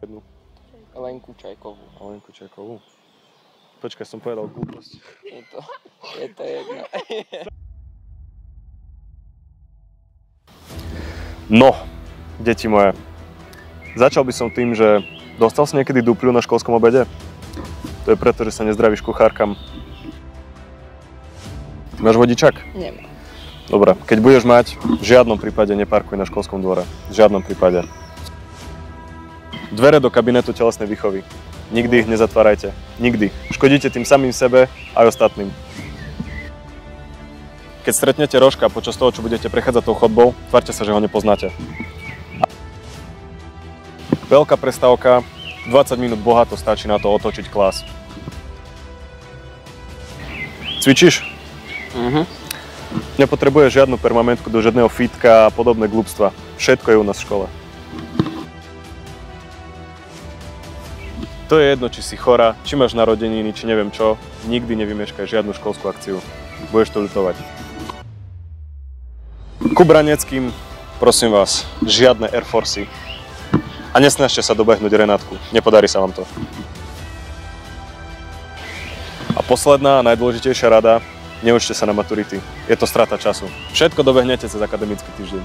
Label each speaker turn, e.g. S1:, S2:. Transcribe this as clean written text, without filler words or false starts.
S1: jednu.
S2: Lenku Čajkovú.
S1: Lenku Čajkovú. Počkaj, som povedal glúposť.
S2: Je to jedno.
S1: No, deti moje. Začal by som tým, že dostal si niekedy dupľu na školskom obede? To je preto, že sa nezdravíš kuchárkam. Máš vodičak?
S2: Nemám.
S1: Dobre, keď budeš mať, v žiadnom prípade neparkuj na školskom dvore. V žiadnom prípade. Dvere do kabinetu telesnej výchovy. Nikdy ich nezatvárajte. Nikdy. Škodíte tým samým sebe aj ostatným. Keď stretnete rožka počas toho, čo budete prechádzať tou chodbou, tvárte sa, že ho nepoznáte. Veľká prestávka, 20 minút bohato stačí na to otočiť klas. Cvičíš? Nepotrebuješ žiadnu permanentku do žiadneho fitka a podobné glupstva. Všetko je u nás v škole. To je jedno, či si chorá, či máš narodeniny, či neviem čo. Nikdy nevymeškaj žiadnu školskú akciu. Budeš to ľutovať. Ku Braneckým, prosím vás, žiadne Air Forcey. A nesnažte sa dobehnúť Renátku. Nepodarí sa vám to. A posledná a najdôležitejšia rada, neučte sa na maturity. Je to strata času. Všetko dobehnete cez akademický týždeň.